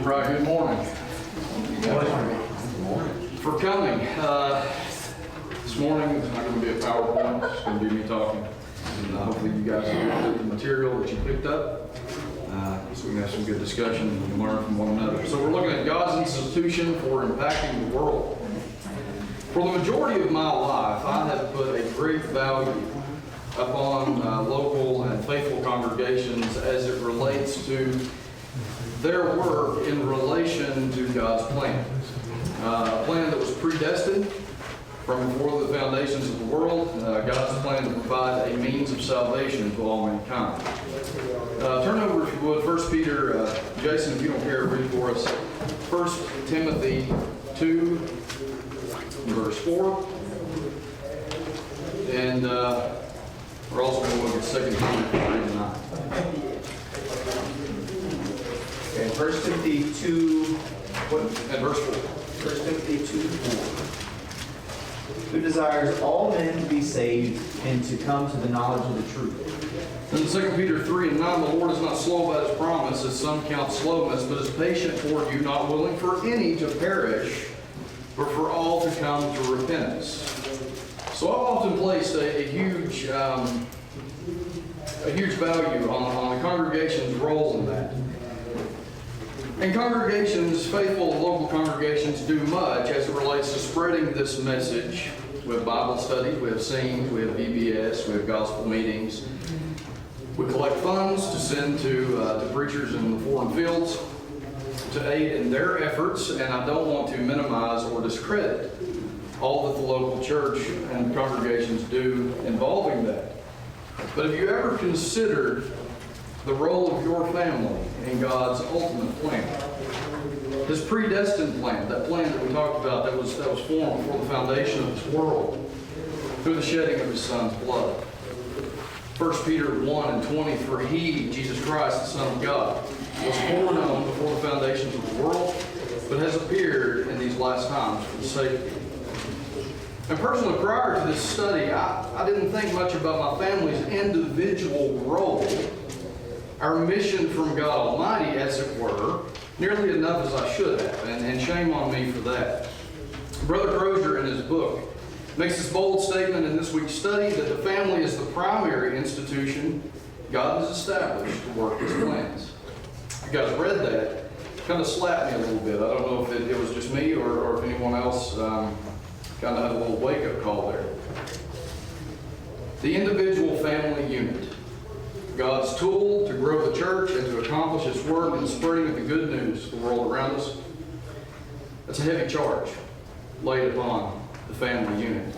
Bryan, good morning. For coming. This morning it's not going to be a PowerPoint, it's going to be me talking. And hopefully you guys have the material that you picked up. So we can have some good discussion and learn from one another. So we're looking at God's institution for impacting the world. For the majority of my life, I have put a great value upon local and faithful congregations as it relates to their work in relation to God's plan. A plan that was predestined from before the foundations of the world, God's plan to provide a means of salvation to all mankind. Turn over, if you would, 1 Peter, Jason, if you don't care, read for us, 1 Timothy 2, verse 4. And we're also going to look at 2 Timothy 3 and 9. Okay, 1 Timothy 2, And verse 4. 1 Timothy 2, 4. Who desires all men to be saved and to come to the knowledge of the truth. In 2 Peter 3 and 9, the Lord is not slow about his promise, as some count slowness, but is patient toward you, not willing for any to perish, but for all to come to repentance. So I've often placed a huge value on the congregation's role in that. And congregations, faithful local congregations, do much as it relates to spreading this message. We have Bible studies, we have scenes, we have VBS, we have gospel meetings. We collect funds to send to preachers in the foreign fields to aid in their efforts, and I don't want to minimize or discredit all that the local church and congregations do involving that. But have you ever considered the role of your family in God's ultimate plan? His predestined plan, that plan that we talked about that was formed before the foundation of this world through the shedding of his Son's blood. 1 Peter 1 and 20, for he, Jesus Christ, the Son of God, was foreknown before the foundations of the world, but has appeared in these last times for the sake of you. And personally, prior to this study, I didn't think much about my family's individual role, our mission from God Almighty, as it were, nearly enough as I should have, and shame on me for that. Brother Crozier, in his book, makes this bold statement in this week's study that the family is the primary institution God has established to work his plans. If you guys read that, it kind of slapped me a little bit. I don't know if it was just me or if anyone else kind of had a little wake-up call there. The individual family unit, God's tool to grow the church and to accomplish his work in spreading of the good news to the world around us. That's a heavy charge laid upon the family unit.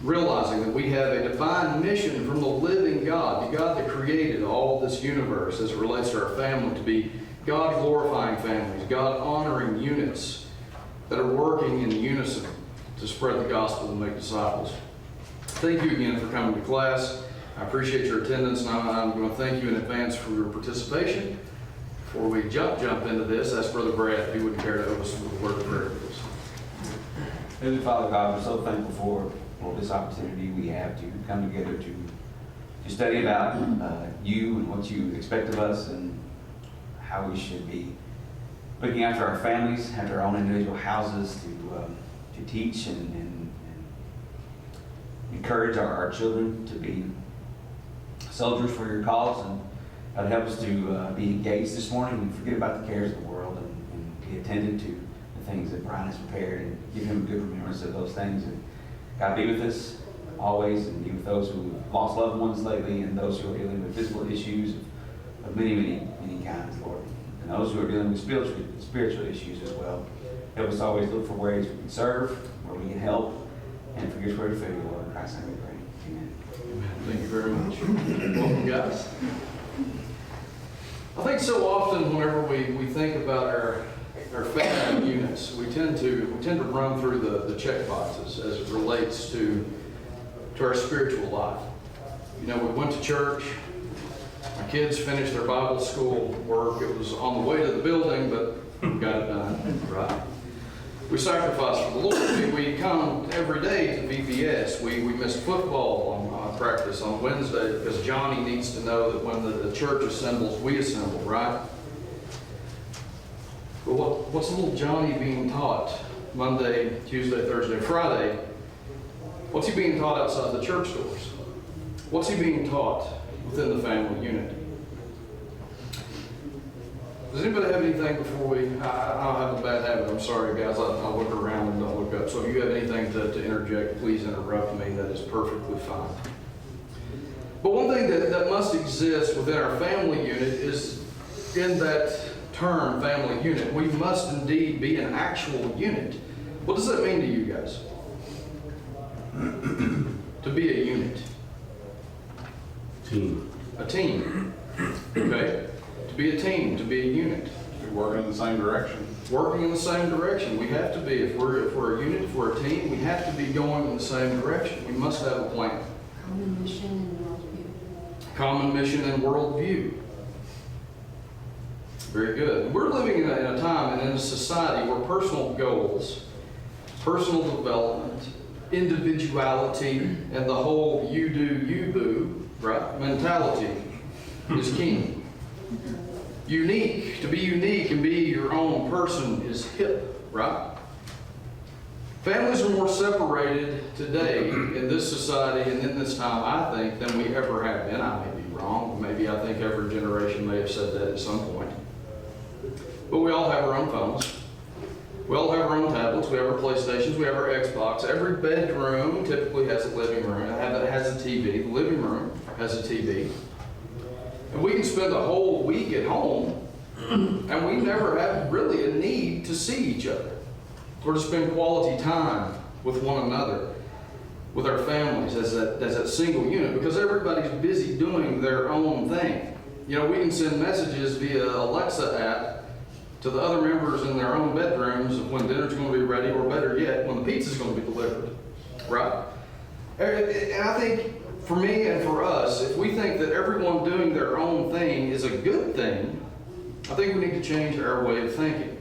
Realizing that we have a divine mission from the living God, the God that created all this universe as it relates to our family, to be God-glorifying families, God-honoring units that are working in unison to spread the gospel and make disciples. Thank you again for coming to class. I appreciate your attendance, and I'm going to thank you in advance for your participation. Before we jump into this, ask Brother Brad if he wouldn't care to open us with a word of prayer, please. Heavenly Father God, we're so thankful for this opportunity we have to come together to study about you and what you expect of us and how we should be looking after our families, after our own individual houses, to teach and encourage our children to be soldiers for your cause, and God help us to be engaged this morning and forget about the cares of the world and be attentive to the things that Bryan has prepared and give him a good remembrance of those things. And God be with us always, and be with those who have lost loved ones lately and those who are dealing with physical issues of many kinds, Lord. And those who are dealing with spiritual issues as well. Help us always look for ways we can serve, where we can help, and forget where to fail you, Lord. In Christ's name we pray. Amen. Thank you very much. Welcome, guys. I think so often whenever we think about our family units, we tend to run through the check boxes as it relates to our spiritual life. You know, we went to church. My kids finished their Bible school work. It was on the way to the building, but we got it done, right? We sacrificed for the Lord. We come every day to VBS. We missed football on practice on Wednesday because Johnny needs to know that when the church assembles, we assemble, right? But what's little Johnny being taught Monday, Tuesday, Thursday, Friday? What's he being taught outside the church doors? What's he being taught within the family unit? Does anybody have anything before we, I have a bad habit, I'm sorry guys, I look around and don't look up. So if you have anything to interject, please interrupt me, that is perfectly fine. But one thing that must exist within our family unit is, in that term, family unit, we must indeed be an actual unit. What does that mean to you guys? To be a unit. Team. A team. Okay? To be a team, to be a unit. We work in the same direction. Working in the same direction. We have to be. If we're a unit, if we're a team, we have to be going in the same direction. We must have a plan. Common mission and worldview. Common mission and worldview. Very good. We're living in a time and in a society where personal goals, personal development, individuality, and the whole you do, you boo, right, mentality is king. Unique, to be unique and be your own person is hip, right? Families are more separated today in this society and in this time, I think, than we ever have been. I may be wrong. Maybe I think every generation may have said that at some point. But we all have our own phones. We all have our own tablets. We have our PlayStations. We have our Xbox. Every bedroom typically has a living room. It has a TV. The living room has a TV. And we can spend a whole week at home, and we never have really a need to see each other or to spend quality time with one another, with our families as that single unit, because everybody's busy doing their own thing. You know, we can send messages via Alexa app to the other members in their own bedrooms of when dinner's going to be ready, or better yet, when the pizza's going to be delivered, right? And I think for me and for us, if we think that everyone doing their own thing is a good thing, I think we need to change our way of thinking.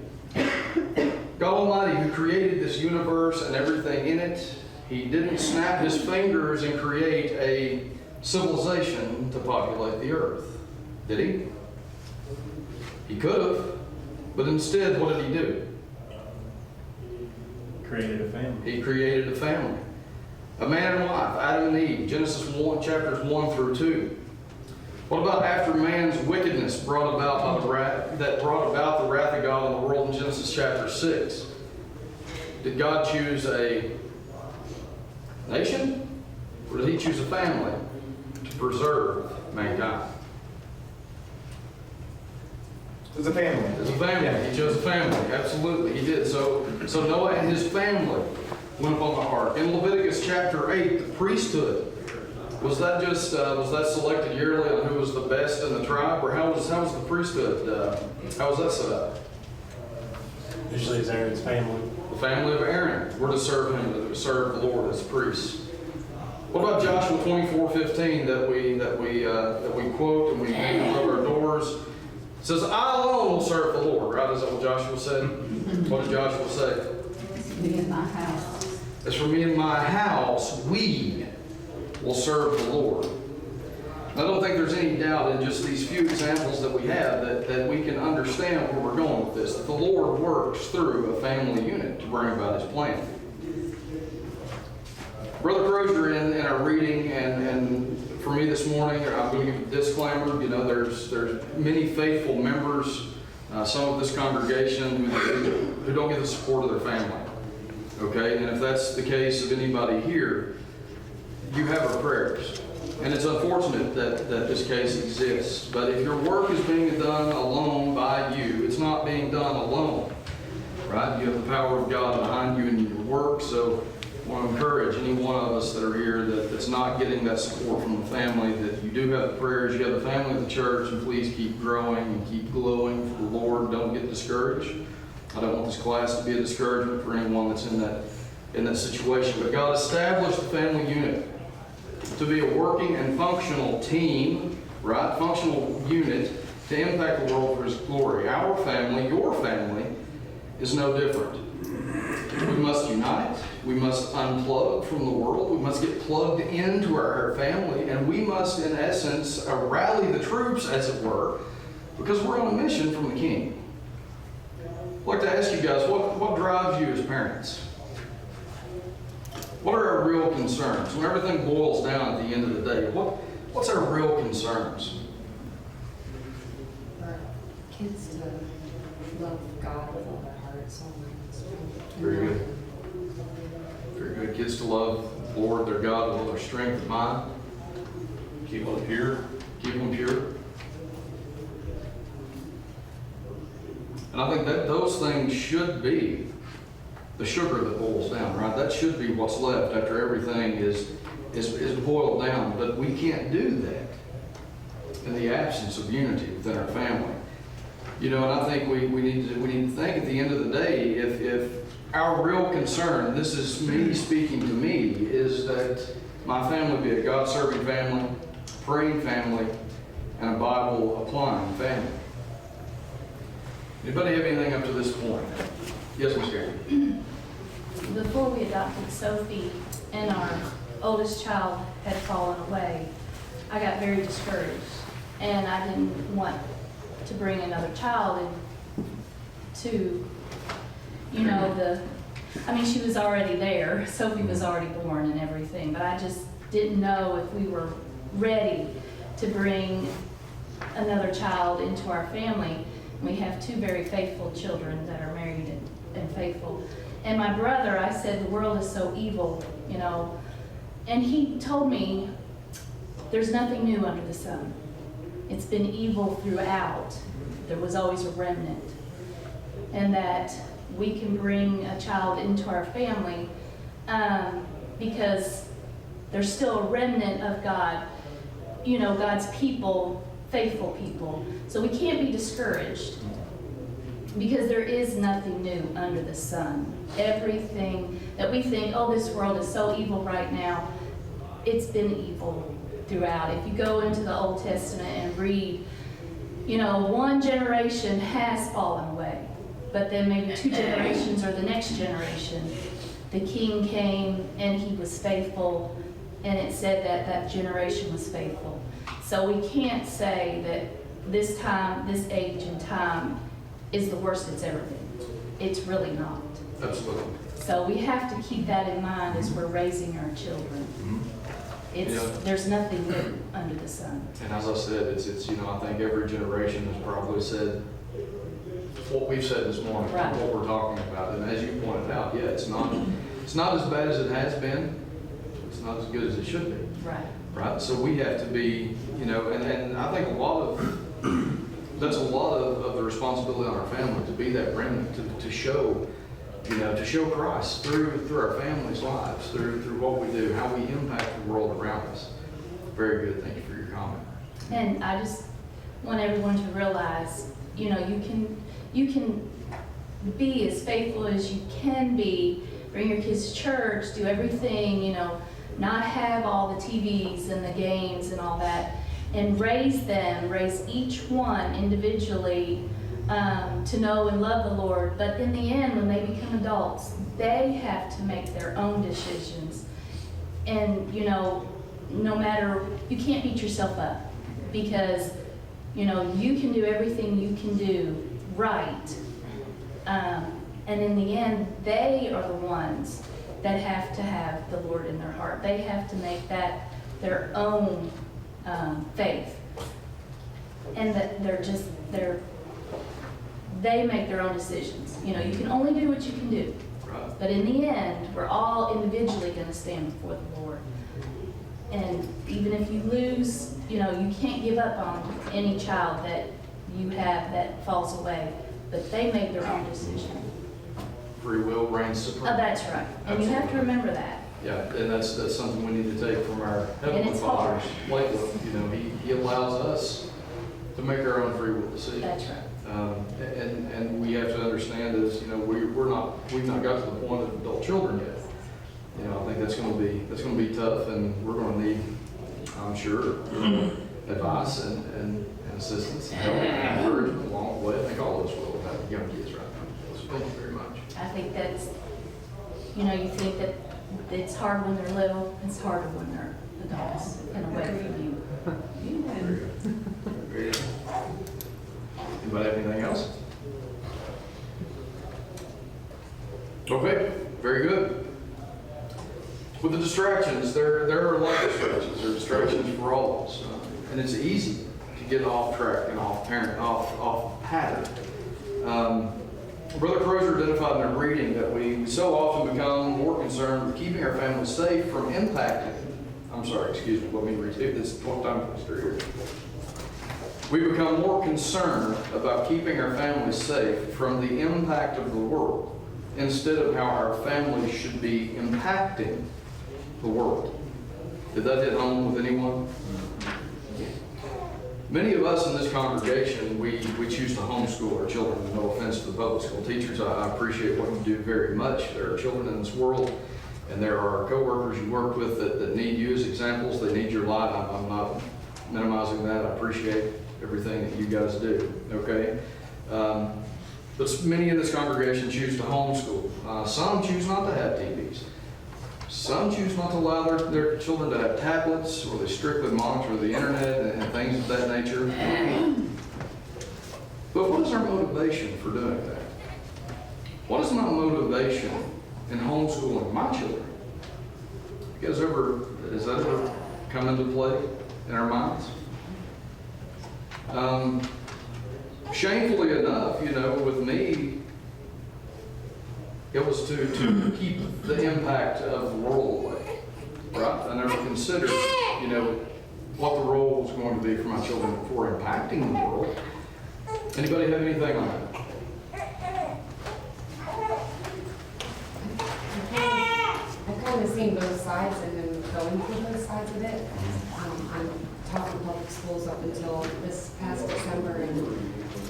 God Almighty, who created this universe and everything in it, He didn't snap His fingers and create a civilization to populate the earth, did He? He could have, but instead, what did He do? Created a family. He created a family. A man and wife, Adam and Eve, Genesis 1, chapters 1 through 2. What about after man's wickedness brought about the wrath of God on the world in Genesis chapter 6? Did God choose a nation? Or did He choose a family to preserve mankind? It's a family. It's a family. Yeah. He chose a family. Absolutely, He did. So Noah and his family went up on the ark. In Leviticus chapter 8, the priesthood, was that selected yearly on who was the best in the tribe, or how was the priesthood? How was that set up? Usually it's Aaron's family. The family of Aaron were to serve him, to serve the Lord as priests. What about Joshua 24:15 that we quote and we hang above our doors? It says, "I alone will serve the Lord." Right? Is that what Joshua said? What did Joshua say? Me and my house. As for me and my house, we will serve the Lord. I don't think there's any doubt in just these few examples that we have that we can understand where we're going with this. That the Lord works through a family unit to bring about His plan. Brother Crozier, in our reading, and for me this morning, I'm going to give a disclaimer. You know, there's many faithful members, some of this congregation, who don't get the support of their family. Okay, and if that's the case of anybody here, you have our prayers. And it's unfortunate that this case exists. But if your work is being done alone by you, it's not being done alone. Right? You have the power of God behind you in your work. So I want to encourage any one of us that are here that's not getting that support from the family, that you do have the prayers, you have the family of the church, and please keep growing and keep glowing for the Lord. Don't get discouraged. I don't want this class to be a discouragement for anyone that's in that situation. But God established the family unit to be a working and functional team, right? Functional unit to impact the world for His glory. Our family, your family, is no different. We must unite. We must unplug from the world. We must get plugged into our family. And we must, in essence, rally the troops, as it were, because we're on a mission from the King. I'd like to ask you guys, what drives you as parents? What are our real concerns? When everything boils down at the end of the day, what's our real concerns? For kids to love God with all their heart, soul, and strength. Very good. Very good. Kids to love the Lord, their God, with all their strength and mind. Keep them pure. Keep them pure. And I think that those things should be the sugar that boils down, right? That should be what's left after everything is boiled down. But we can't do that in the absence of unity within our family. You know, and I think we need to think at the end of the day, if our real concern, this is me speaking to me, is that my family be a God-serving family, praying family, and a Bible-applying family. Anybody have anything up to this point? Yes, Ms. Gary. Before we adopted Sophie and our oldest child had fallen away, I got very discouraged. And I didn't want to bring another child into, she was already there. Sophie was already born and everything, but I just didn't know if we were ready to bring another child into our family. We have two very faithful children that are married and faithful. And my brother, I said, the world is so evil, and he told me there's nothing new under the sun. It's been evil throughout. There was always a remnant. And that we can bring a child into our family because there's still a remnant of God, God's people, faithful people. So we can't be discouraged because there is nothing new under the sun. Everything that we think, oh, this world is so evil right now, it's been evil throughout. If you go into the Old Testament and read, one generation has fallen away, but then maybe two generations or the next generation, the king came and he was faithful, and it said that that generation was faithful. So we can't say that this time, this age and time is the worst it's ever been. It's really not. Absolutely. So we have to keep that in mind as we're raising our children. There's nothing new under the sun. And as I said, it's I think every generation has probably said what we've said this morning, Right. What we're talking about. And as you pointed out, it's not as bad as it has been. It's not as good as it should be. Right. Right. So we have to be, and I think that's a lot of the responsibility on our family to be that remnant, to show, to show Christ through our families' lives, through what we do, how we impact the world around us. Very good. Thank you for your comment. And I just want everyone to realize, you can be as faithful as you can be, bring your kids to church, do everything, not have all the TVs and the games and all that, and raise each one individually to know and love the Lord. But in the end, when they become adults, they have to make their own decisions. And, no matter, you can't beat yourself up because, you can do everything you can do right. And in the end, they are the ones that have to have the Lord in their heart. They have to make that their own faith. And that they make their own decisions. You can only do what you can do. Right. But in the end, we're all individually going to stand before the Lord. And even if you lose, you can't give up on any child that you have that falls away. But they make their own decision. Free will reigns supreme. Oh, that's right. And you have to remember that. Yeah, and that's something we need to take from our And Heavenly it's Father's hard. playbook. He allows us to make our own free will decisions. That's right. And we have to understand is, we've not got to the point of adult children yet. I think that's going to be tough, and we're going to need, I'm sure, advice and assistance and help and encouragement along the way. I think all of us will have young kids right now. So thank you very much. I think that's, you think that it's hard when they're little, it's harder when they're adults and away from you. Very good. Very good. Anybody have anything else? Okay, very good. With the distractions, there are a lot of distractions. There are distractions for all of us. And it's easy to get off track and off pattern. Brother Crozier identified in a reading that we so often become more concerned with keeping our family safe from impacting. I'm sorry, excuse me, let me read this 12 times here. We become more concerned about keeping our families safe from the impact of the world instead of how our families should be impacting the world. Did that hit home with anyone? Many of us in this congregation, we choose to homeschool our children. No offense to the public school teachers, I appreciate what you do very much. There are children in this world, and there are coworkers you work with that need you as examples. They need your light. I'm not minimizing that. I appreciate everything that you guys do, okay? But many in this congregation choose to homeschool. Some choose not to have TVs. Some choose not to allow their children to have tablets, or they strictly monitor the internet and things of that nature. But what is our motivation for doing that? What is my motivation in homeschooling my children? Has that ever come into play in our minds? Shamefully enough, with me, it was to keep the impact of the world away, right? I never considered, what the role was going to be for my children for impacting the world. Anybody have anything on that? I've kind of seen both sides and then going through both sides of it. I'm taught in public schools up until this past December, and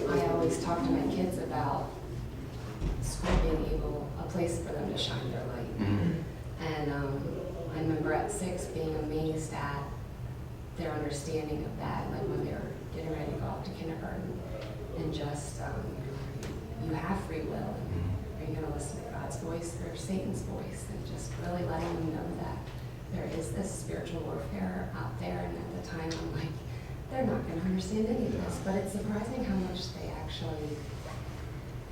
I always talk to my kids about school being a place for them to shine their light. And I remember at 6 being amazed at their understanding of that, like when they were getting ready to go off to kindergarten, and just you have free will. Are you going to listen to God's voice or Satan's voice? And just really letting them know that there is this spiritual warfare out there. And at the time, I'm like, they're not going to understand any of this. But it's surprising how much they actually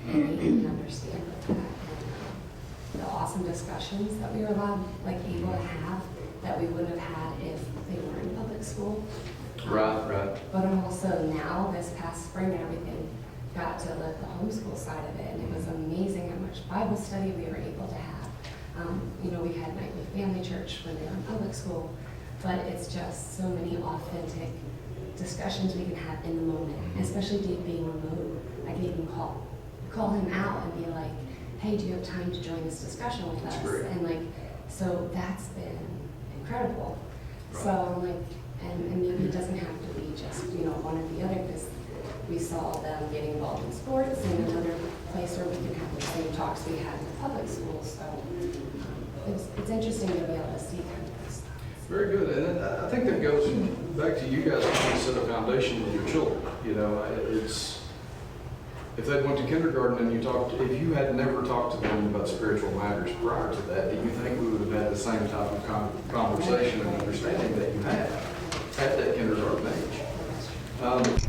innately understand of that. And the awesome discussions that we were able to have that we wouldn't have had if they were in public school. Right. But I'm also now, this past spring and everything, got to live the homeschool side of it, and it was amazing how much Bible study we were able to have. We had nightly family church when they were in public school, but it's just so many authentic discussions we can have in the moment, especially being remote. I can even call him out and be like, hey, do you have time to join this discussion with us? Great. And so that's been incredible. Right. So I'm like, and maybe it doesn't have to be just, one or the other, because we saw them getting involved in sports and another place where we can have the same talks we had in the public schools. So it's interesting to be able to see kind of this. Very good. And I think that goes back to you guys trying to set a foundation with your children. It's if they went to kindergarten and if you had never talked to them about spiritual matters prior to that, do you think we would have had the same type of conversation and understanding that you had at that kindergarten age?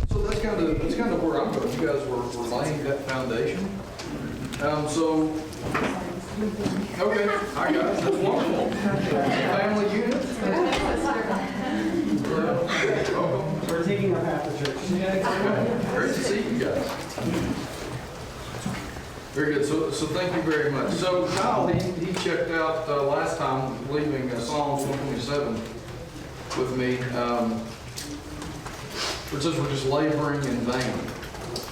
So that's kind of where I'm going. You guys were laying that foundation. Okay, I got it. That's wonderful. Family unit. Welcome. We're taking our path to church. Great to see you guys. Very good. So thank you very much. So Kyle, he checked out last time leaving Psalms 127 with me. It says we're just laboring in vain.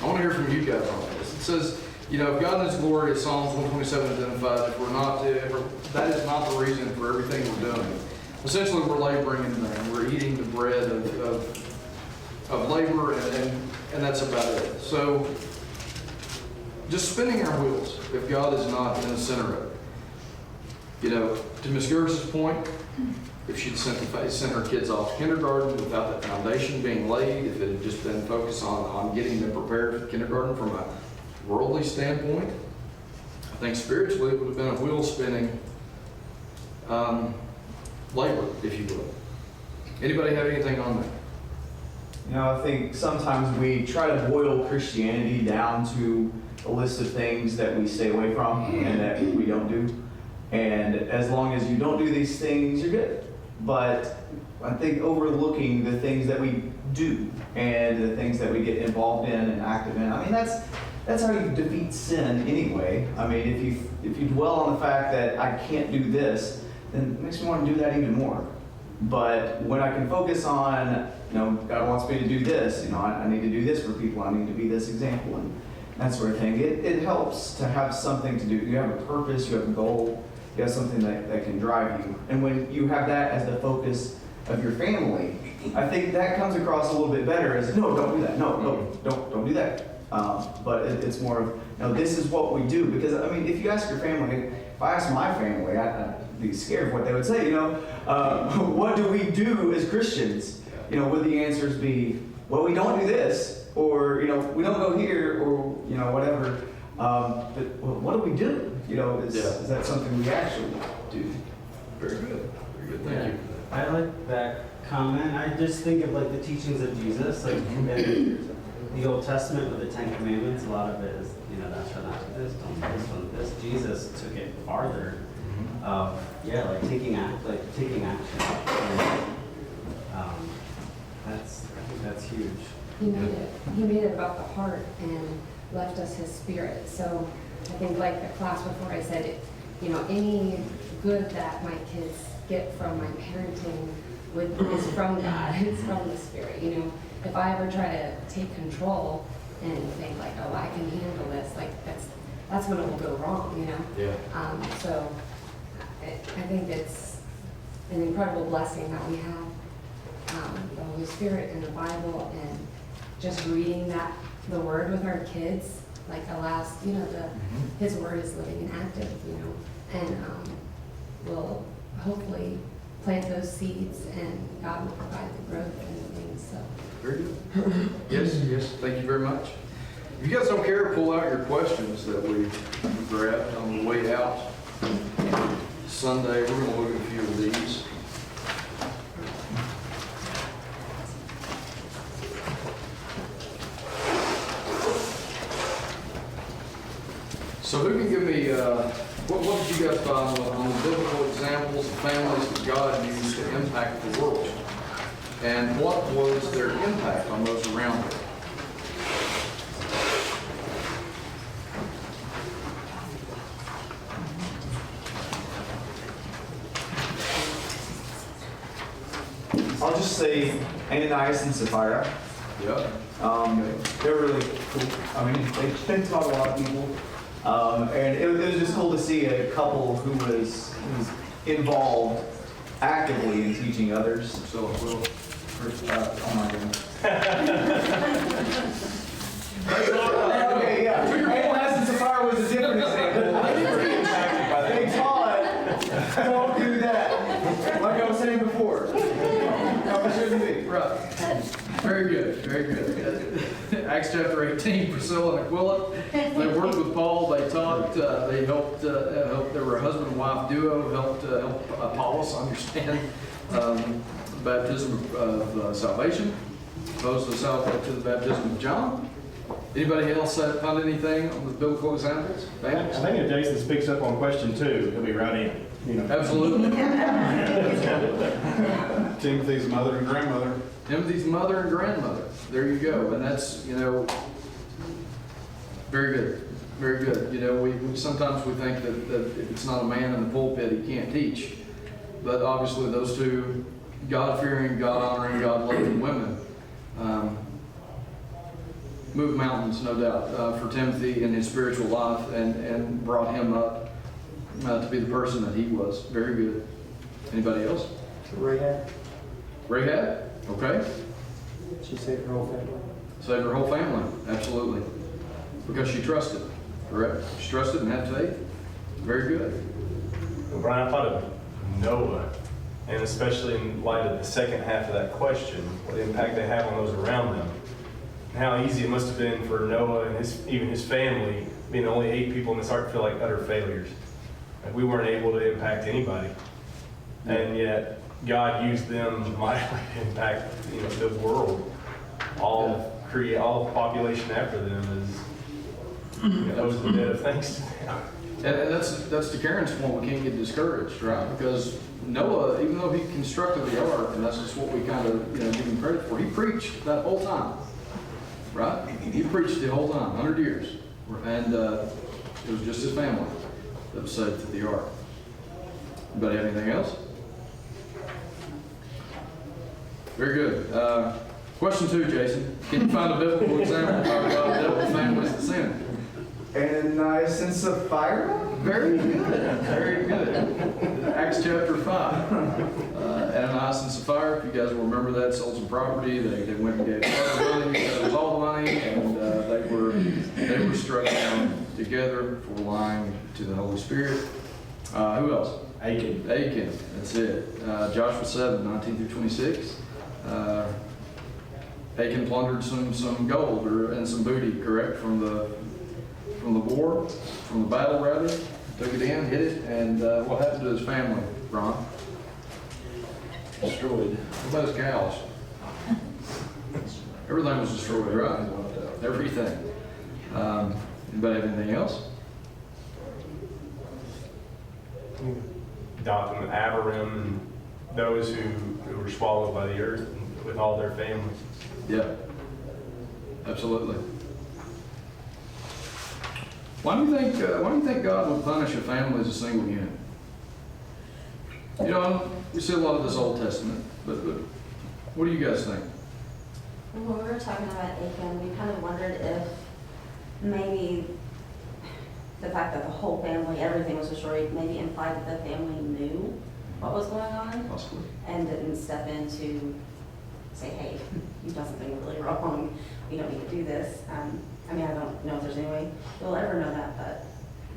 I want to hear from you guys on this. It says, if God in His glory, as Psalms 127 identifies, if that is not the reason for everything we're doing. Essentially, we're laboring in vain. We're eating the bread of labor, and that's about it. So, just spinning our wheels if God is not in the center of it. To Ms. Gersh's point, if she'd sent her kids off to kindergarten without that foundation being laid, if it had just been focused on getting them prepared for kindergarten from a worldly standpoint, I think spiritually it would have been a wheel spinning labor, if you will. Anybody have anything on that? I think sometimes we try to boil Christianity down to a list of things that we stay away from and that we don't do. And as long as you don't do these things, you're good. But I think overlooking the things that we do and the things that we get involved in and active in, I mean, that's how you defeat sin anyway. I mean, if you dwell on the fact that I can't do this, then it makes me want to do that even more. But when I can focus on, God wants me to do this, I need to do this for people, I need to be this example, and that sort of thing, it helps to have something to do. You have a purpose, you have a goal, you have something that can drive you. And when you have that as the focus of your family, I think that comes across a little bit better as, no, don't do that, no, don't do that. But it's more of, this is what we do. Because, I mean, if you ask your family, if I ask my family, I'd be scared of what they would say, what do we do as Christians? Would the answers be, well, we don't do this, or, we don't go here, or, whatever. But what do we do? Is that something we actually do? Very good. Very good. Thank you. I like that comment. I just think of like the teachings of Jesus, like in the Old Testament with the Ten Commandments. A lot of it is, thou shalt not do this, don't do this, don't do this. Jesus took it farther. Like taking action. And, I think that's huge. He made it about the heart and left us his spirit. So I think like the class before I said, any good that my kids get from my parenting is from God. It's from the spirit. If I ever try to take control and think like, oh, I can handle this, like that's when it will go wrong. Yeah. So I think it's an incredible blessing that we have the Holy Spirit and the Bible, and just reading the Word with our kids, like allows, His Word is living and active, and will hopefully plant those seeds, and God will provide the growth and things. So. Very good. Yes. Thank you very much. If you guys don't care, pull out your questions that we grabbed on the way out Sunday. We're going to look at a few of these. So who can give me, what did you guys find on the biblical examples of families that God used to impact the world? And what was their impact on those around them? I'll just say Ananias and Sapphira. Yep. They're really cool. I mean, they taught a lot of people. And it was just cool to see a couple who was involved actively in teaching others. So, oh my goodness. Okay, yeah. Ananias and Sapphira was a different example. They taught, don't do that. Like I was saying before. No, it shouldn't be. Right. Very good. Very good. Acts chapter 18, Priscilla and Aquila. They worked with Paul. They taught. They helped. They were a husband and wife duo. Helped Apollos understand baptism of salvation, opposed to the baptism of John. Anybody else find anything on the biblical examples? I think if Jason speaks up on question 2, he'll be right in. Absolutely. Timothy's mother and grandmother. Timothy's mother and grandmother. There you go. And that's, very good. Very good. We sometimes we think that if it's not a man in the pulpit, he can't teach. But obviously those two God-fearing, God-honoring, God-loving women moved mountains, no doubt, for Timothy in his spiritual life and brought him up to be the person that he was. Very good. Anybody else? Rahab. Rahab? Okay. She saved her whole family. Saved her whole family, absolutely. Because she trusted, correct? She trusted and had faith. Very good. Well, Brian, I thought of Noah, and especially in light of the second half of that question, what impact they have on those around them. And how easy it must have been for Noah and even his family, being only 8 people in this ark, to feel like utter failures. Like we weren't able to impact anybody. And yet God used them mightily to impact the world. All population after them is owes the debt of thanks to them. And that's to Karen's point, we can't get discouraged, right? Because Noah, even though he constructed the ark, and that's just what we kind of, give him credit for, he preached that whole time, right? He preached the whole time, 100 years. And it was just his family that was saved through the ark. Anybody have anything else? Very good. Question 2, Jason. Can you find a biblical example of how God dealt with families that sin? Ananias and Sapphira? Very good. Very good. Acts chapter 5. Ananias and Sapphira, if you guys will remember that, sold some property. They went and gave part of the money, that was all the money, and they were struck down together for lying to the Holy Spirit. Who else? Achan. Achan, that's it. Joshua 7, 19 through 26. Achan plundered some gold and some booty, correct, from the war, from the battle rather. Took it in, hid it, and what happened to his family, Ron? Destroyed. What about his cows? Everything was destroyed, right? Everything. Anybody have anything else? Dothan, Abiram, and those who were swallowed by the earth with all their families. Yeah, absolutely. Why do you think God would punish a family as a single unit? We see a lot of this Old Testament, but what do you guys think? When we were talking about Achan, we kind of wondered if maybe the fact that the whole family, everything was destroyed, maybe implied that the family knew what was going on Possibly. and didn't step in to say, hey, you've done something really wrong, we don't need to do this. I don't know if there's any way we'll ever know that, but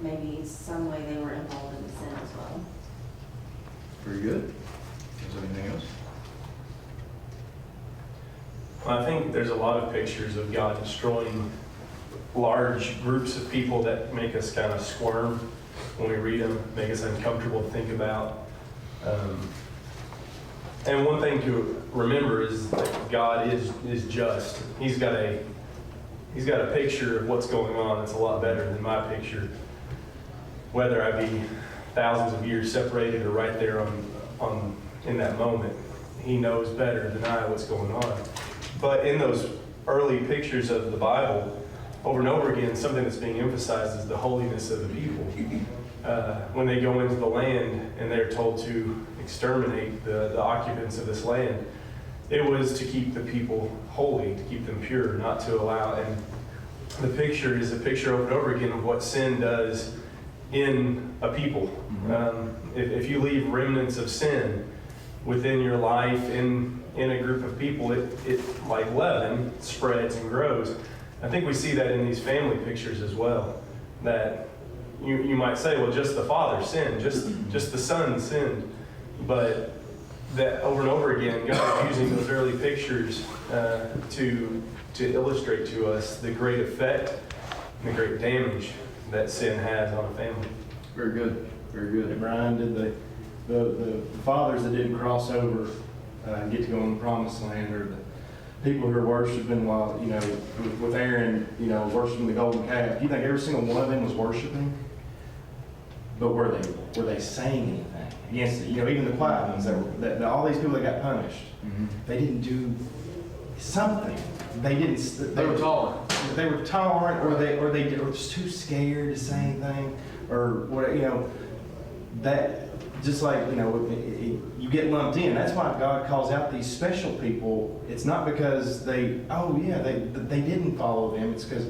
maybe some way they were involved in the sin as well. Very good. Is there anything else? Well, I think there's a lot of pictures of God destroying large groups of people that make us kind of squirm when we read them, make us uncomfortable to think about. And one thing to remember is that God is just. He's got a picture of what's going on that's a lot better than my picture. Whether I be thousands of years separated or right there in that moment, He knows better than I what's going on. But in those early pictures of the Bible, over and over again, something that's being emphasized is the holiness of the people. When they go into the land and they're told to exterminate the occupants of this land, it was to keep the people holy, to keep them pure, not to allow. And the picture is a picture over and over again of what sin does in a people. If you leave remnants of sin within your life, in a group of people, it like leaven spreads and grows. I think we see that in these family pictures as well. That you might say, well, just the father sinned, just the son sinned, but that over and over again, God is using those early pictures to illustrate to us the great effect and the great damage that sin has on a family. Very good. Very good. And Brian, did the fathers that didn't cross over and get to go in the promised land, or the people who are worshiping while, with Aaron, worshiping the golden calf, do you think every single one of them was worshiping? But were they saying anything against it? Even the quiet ones that all these people that got punished, they didn't do something. They didn't. They were tolerant. They were tolerant, or they were just too scared to say anything, or what? That just like you get lumped in. That's why God calls out these special people. It's not because they didn't follow them. It's because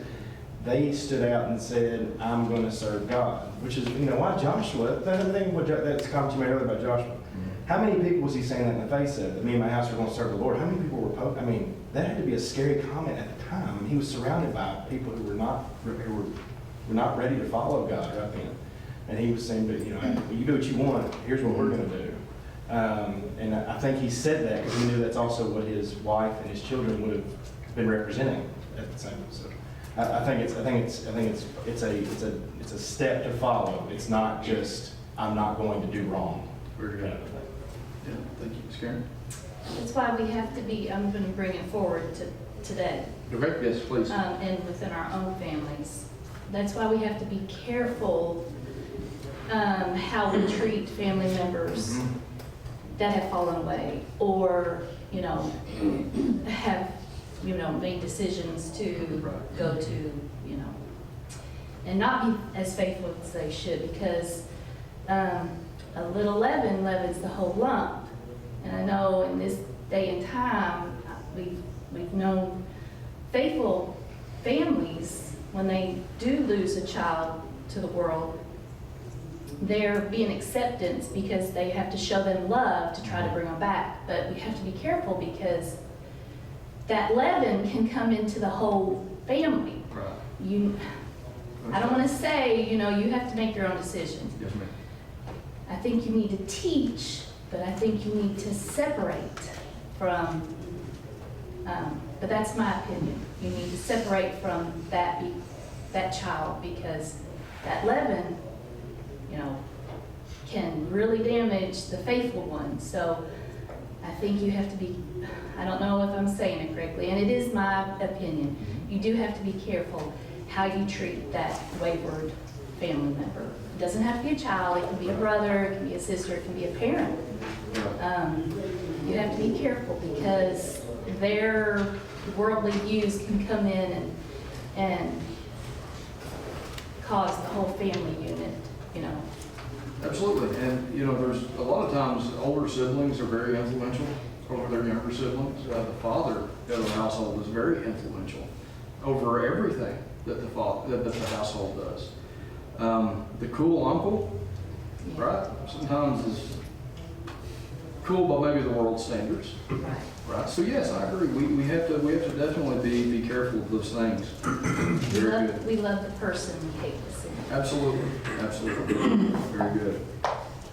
they stood out and said, I'm going to serve God. Which is, why Joshua, that's a comment you made earlier about Joshua. How many people was he saying that in the face of? That me and my house are going to serve the Lord. How many people were, that had to be a scary comment at the time. And he was surrounded by people who were not ready to follow God right then. And he was saying, you do what you want, here's what we're going to do. And I think he said that because he knew that's also what his wife and his children would have been representing at the time. So I think it's a step to follow. It's not just I'm not going to do wrong. Very good. Yeah, thank you, Ms. Karen. That's why we have to be, I'm going to bring it forward to today. Okay, yes, please. And within our own families, that's why we have to be careful how we treat family members that have fallen away, or, have, made decisions to go to, and not be as faithful as they should, because a little leaven leavens the whole lump. And I know in this day and time, we've known faithful families, when they do lose a child to the world, there be an acceptance because they have to show them love to try to bring them back. But we have to be careful, because that leaven can come into the whole family. Right. I don't want to say, you have to make your own decision. Yes, ma'am. I think you need to teach, but I think you need to separate from, but that's my opinion. You need to separate from that child, because that leaven, can really damage the faithful one. So I think you have to be, I don't know if I'm saying it correctly, and it is my opinion. You do have to be careful how you treat that wayward family member. It doesn't have to be a child, it can be a brother, it can be a sister, it can be a parent. You have to be careful, because their worldly views can come in and cause the whole family unit, Absolutely, and there's a lot of times older siblings are very influential over their younger siblings. The father of the household is very influential over everything that the household does. The cool uncle, right? Sometimes is cool by maybe the world standards, right? So yes, I agree. We have to definitely be careful of those things. Very good. We love the person, we hate the sin. Absolutely, absolutely. Very good.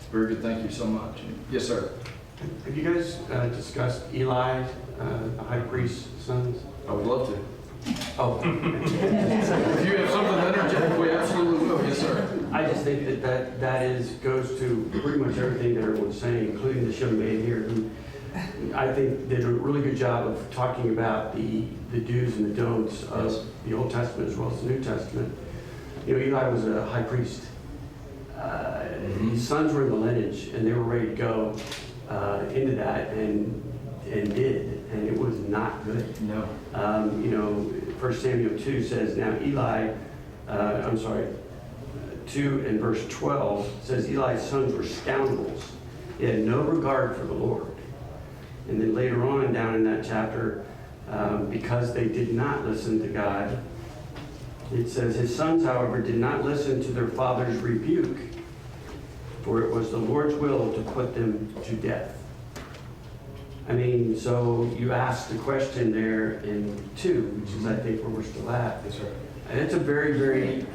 Very good. Thank you so much. Yes, sir. Have you guys discussed Eli, the high priest's sons? I would love to. Oh. If you have something to interject, we absolutely will. Yes, sir. I just think that goes to pretty much everything that everyone's saying, including this young man here, who I think did a really good job of talking about the do's and the don'ts of the Old Testament as well as the New Testament. Eli was a high priest. His sons were in the lineage, and they were ready to go into that, and did, and it was not good. No. 1 Samuel 2 says, now Eli, 2 and verse 12 says, Eli's sons were scoundrels. They had no regard for the Lord. And then later on down in that chapter, because they did not listen to God, it says, his sons, however, did not listen to their father's rebuke, for it was the Lord's will to put them to death. I mean, so you asked the question there in 2, which is, I think, where we're still at. Yes, sir. And it's a very, very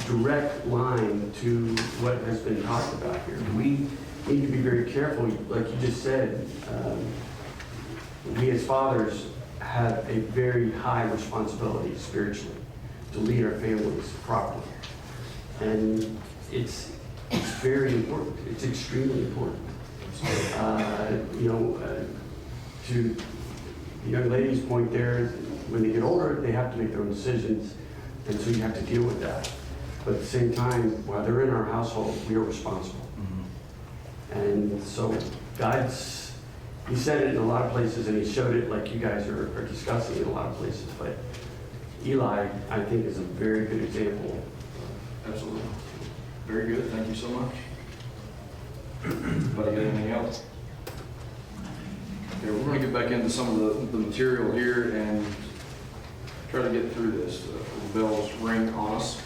direct line to what has been talked about here. We need to be very careful, like you just said. We as fathers have a very high responsibility spiritually to lead our families properly. And it's very important. It's extremely important. To the young lady's point there, when they get older, they have to make their own decisions, and so you have to deal with that. But at the same time, while they're in our household, we are responsible. And so he said it in a lot of places, and he showed it like you guys are discussing in a lot of places, but Eli, I think, is a very good example. Absolutely. Very good. Thank you so much. Anybody got anything else? Okay, we're going to get back into some of the material here and try to get through this. The bells ring on us.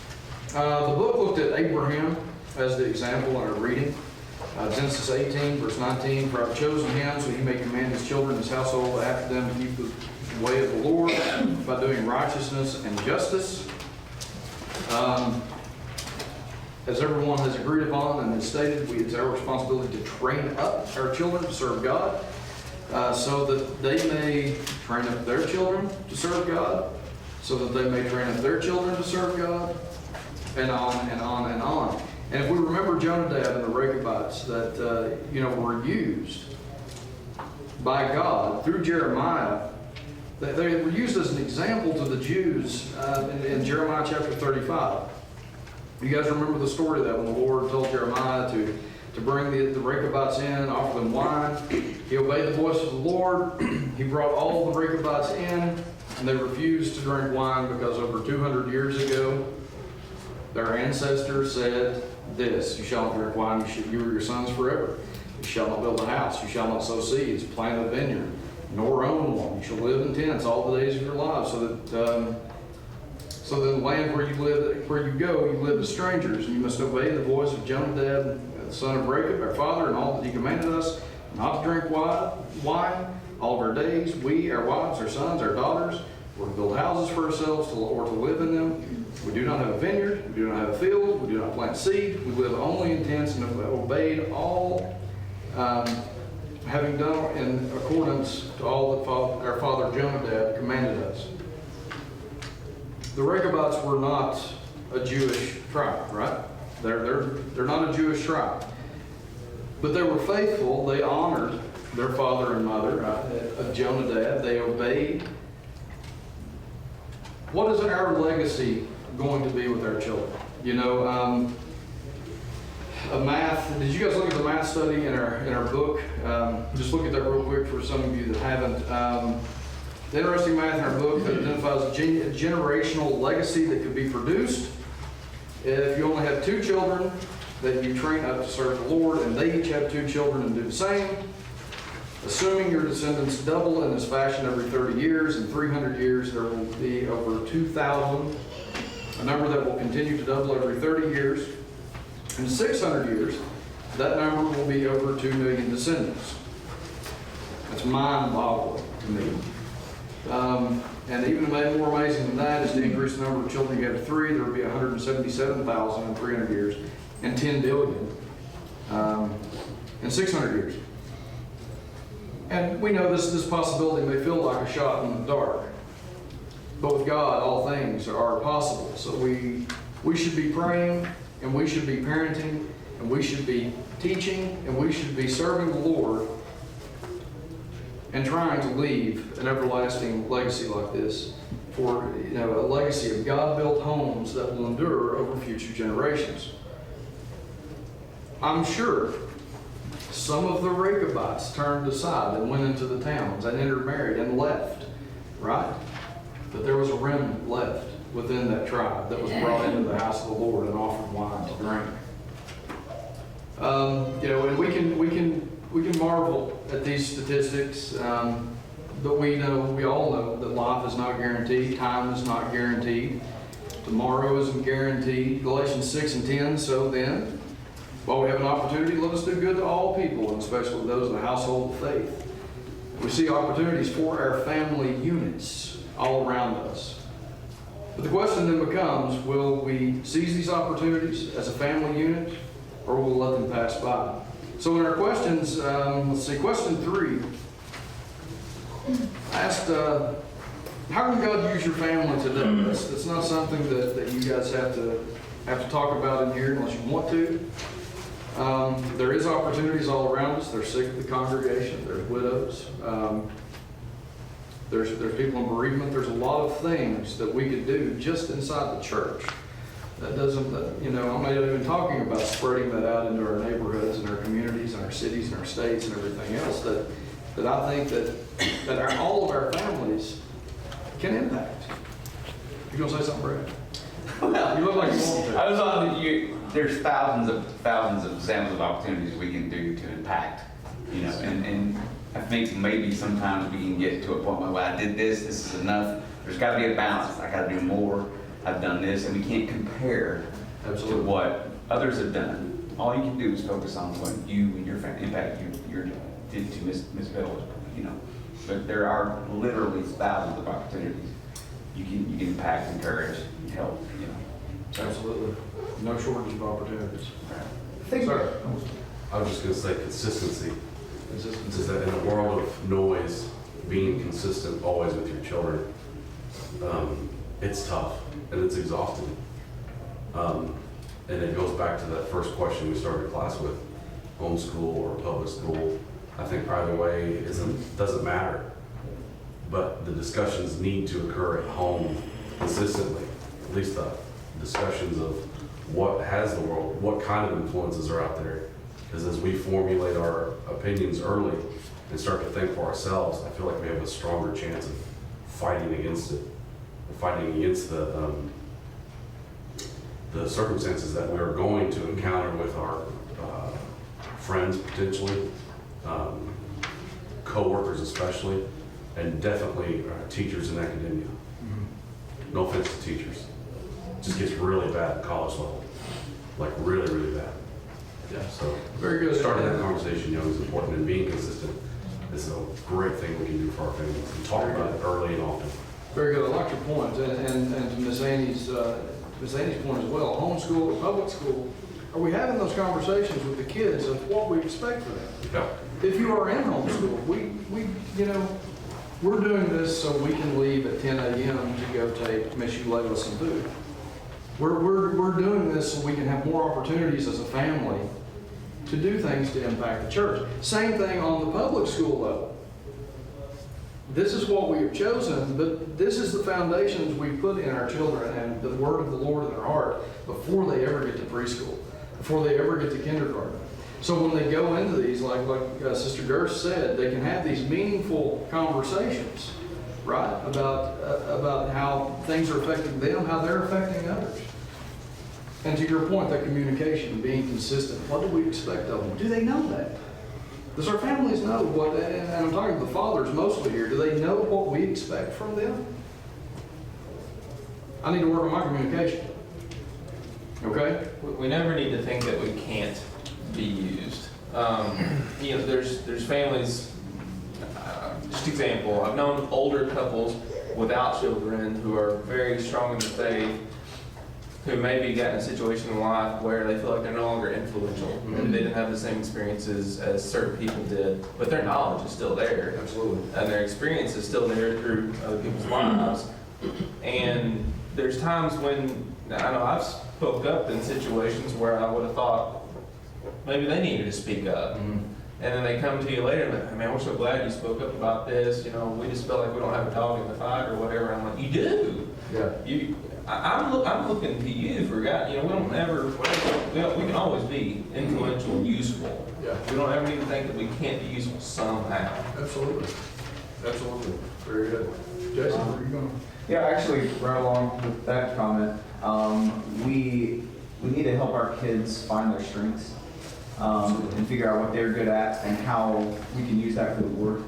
The book looked at Abraham as the example in our reading. Genesis 18, verse 19, for I've chosen him so he may command his children, his household, after them to keep the way of the Lord by doing righteousness and justice. As everyone has agreed upon and has stated, it's our responsibility to train up our children to serve God, so that they may train up their children to serve God, so that they may train up their children to serve God, and on and on and on. And if we remember Jonadab and the Rechabites that were used by God through Jeremiah They were used as an example to the Jews in Jeremiah chapter 35. You guys remember the story of that when the Lord told Jeremiah to bring the Rechabites in, offer them wine. He obeyed the voice of the Lord. He brought all the Rechabites in, and they refused to drink wine because over 200 years ago, their ancestors said this: you shall not drink wine, you or your sons forever. You shall not build a house, you shall not sow seeds, plant a vineyard, nor own one. You shall live in tents all the days of your lives, so that the land where you go, you live as strangers, and you must obey the voice of Jonadab, the son of Rechab, our father, and all that he commanded us, not to drink wine all of our days. We, our wives, our sons, our daughters, were to build houses for ourselves or to live in them. We do not have a vineyard, we do not have a field, we do not plant seed. We live only in tents and have obeyed all, having done in accordance to all that our father Jonadab commanded us. The Rechabites were not a Jewish tribe, right? They're not a Jewish tribe. But they were faithful. They honored their father and mother of Jonadab. They obeyed. What is our legacy going to be with our children? You know, a math. Did you guys look at the math study in our book? Just look at that real quick for some of you that haven't. The interesting math in our book that identifies a generational legacy that could be produced if you only have 2 children that you train up to serve the Lord, and they each have 2 children and do the same. Assuming your descendants double in this fashion every 30 years, in 300 years there will be over 2,000, a number that will continue to double every 30 years. In 600 years, that number will be over 2 million descendants. That's mind-boggling to me. And even more amazing than that is to increase the number of children you have to 3, there will be 177,000 in 300 years, and 10 billion in 600 years. And we know this possibility may feel like a shot in the dark, but with God, all things are possible. So we should be praying, and we should be parenting, and we should be teaching, and we should be serving the Lord and trying to leave an everlasting legacy like this, for a legacy of God-built homes that will endure over future generations. I'm sure some of the Rechabites turned aside and went into the towns and intermarried and left, right? But there was a remnant left within that tribe that was brought into the house of the Lord and offered wine to drink. And we can marvel at these statistics, but we all know that life is not guaranteed, time is not guaranteed, tomorrow isn't guaranteed. Galatians 6:10, so then, while we have an opportunity, let us do good to all people, and especially those in the household of faith. We see opportunities for our family units all around us. But the question then becomes, will we seize these opportunities as a family unit, or will we let them pass by? So in our questions, let's see, question 3, I asked, how can God use your family today? That's not something that you guys have to talk about in here unless you want to. There is opportunities all around us. There's sick of the congregation. There's widows. There's people in bereavement. There's a lot of things that we could do just inside the church. That doesn't, I'm not even talking about spreading that out into our neighborhoods and our communities and our cities and our states and everything else that I think that all of our families can impact. You gonna say something, Brad? Well, You look like you want to. I was on there's thousands of examples of opportunities we can do to impact, and I think maybe sometimes we can get to a point where I did this is enough. There's got to be a balance. I got to do more. I've done this, and we can't compare to what others have done. All you can do is focus on what you and your family impact you did to Miss Bill, But there are literally thousands of opportunities you can impact, encourage, and help. Absolutely, no shortage of opportunities. Sorry. I was just going to say consistency. Consistency is that in a world of noise, being consistent always with your children, it's tough and it's exhausting. And it goes back to that first question we started class with, homeschool or public school. I think either way doesn't matter. but the discussions need to occur at home consistently. At least the discussions of what has the world, what kind of influences are out there. Because as we formulate our opinions early and start to think for ourselves, I feel like we have a stronger chance of fighting against it, fighting against the circumstances that we're going to encounter with our friends potentially, co-workers especially, and definitely teachers in academia. No offense to teachers. It just gets really bad at college level, like really, really bad. Yeah. So Very good. starting that conversation young is important, and being consistent is a great thing we can do for our families, and talk about it early and often. Very good. I like your point, and to Ms. Annie's point as well. Homeschool or public school, are we having those conversations with the kids of what we expect for them? Yeah. If you are in homeschool, we're doing this so we can leave at 10 a.m. to go take Miss Layla some food. We're doing this so we can have more opportunities as a family to do things to impact the church. Same thing on the public school level. This is what we have chosen, but this is the foundations we put in our children and the word of the Lord in their heart before they ever get to preschool, before they ever get to kindergarten. So when they go into these, like Sister Gerst said, they can have these meaningful conversations, right, about how things are affecting them, how they're affecting others. And to your point, that communication, being consistent, what do we expect of them? Do they know that? Does our families know what, and I'm talking to the fathers mostly here, do they know what we expect from them? I need to work on my communication. Okay? We never need to think that we can't be used. There's families, just example, I've known older couples without children who are very strong in the faith, who maybe got in a situation in life where they feel like they're no longer influential. Maybe they didn't have the same experiences as certain people did, but their knowledge is still there. Absolutely. And their experience is still there through other people's lives. And there's times when, I know I've spoke up in situations where I would have thought maybe they needed to speak up. And then they come to you later and like, man, we're so glad you spoke up about this. We just feel like we don't have a dog in the fight or whatever. I'm like, you do. Yeah. I'm looking to you for God. We don't ever, we can always be influential and useful. Yeah. We don't ever need to think that we can't be useful somehow. Absolutely. Absolutely. Very good. Jason, where are you going? Yeah, actually, right along with that comment, we need to help our kids find their strengths and figure out what they're good at and how we can use that for the Lord.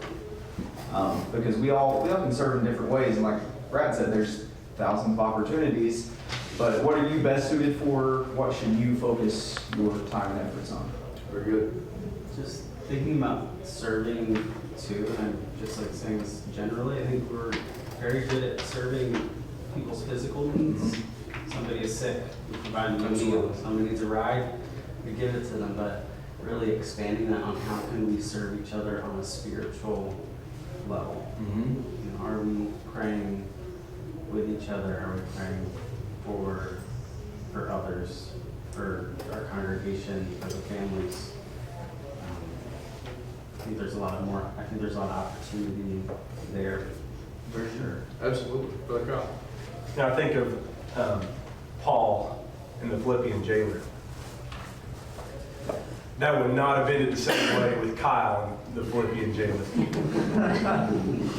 Because we all can serve in different ways, and like Brad said, there's thousands of opportunities. But what are you best suited for? What should you focus your time and efforts on? Very good. Just thinking about serving too, and I'm just like saying this generally, I think we're very good at serving people's physical needs. Somebody is sick, we provide them a meal. Somebody needs a ride, we give it to them. But really expanding that on how can we serve each other on a spiritual level. Are we praying with each other? Are we praying for others, for our congregation, for the families? I think there's a lot of opportunity there, for sure. Absolutely. Brother Kyle. Now I think of Paul and the Philippian jailer. That would not have ended the same way with Kyle and the Philippian jailer.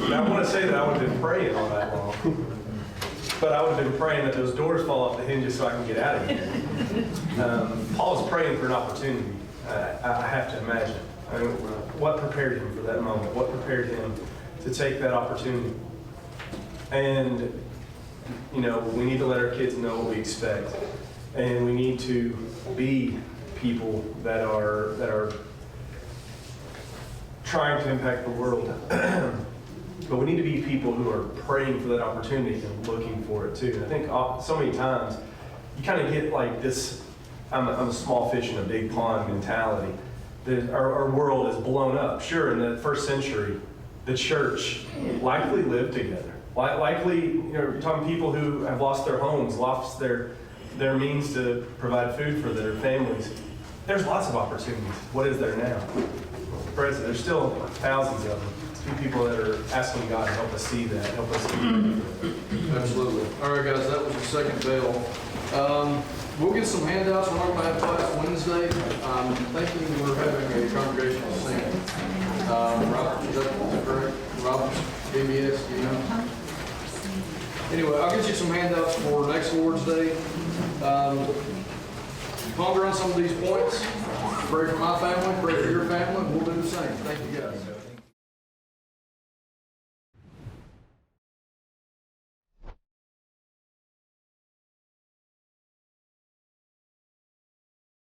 Now I want to say that I would have been praying all that long. But I would have been praying that those doors fall off the hinges so I can get out of here. Paul's praying for an opportunity, I have to imagine. What prepared him for that moment? What prepared him to take that opportunity? And, we need to let our kids know what we expect. And we need to be people that are trying to impact the world. But we need to be people who are praying for that opportunity and looking for it too. And I think so many times you kind of get like this, I'm a small fish in a big pond mentality. Our world is blown up. Sure, in the first century, the church likely lived together. Likely, you're talking people who have lost their homes, lost their means to provide food for their families. There's lots of opportunities. What is there now? There's still thousands of them. be people that are asking God to help us see that, help us be ready for that. Absolutely. All right, guys, that was the second bell. We'll get some handouts. We're not going to have class Wednesday. I'm thinking we're having a congregational sing. Robert, is that correct? Robert's VBS, do you know? Anyway, I'll get you some handouts for next Lord's Day. Ponder on some of these points. Pray for my family, pray for your family. We'll do the same. Thank you, guys.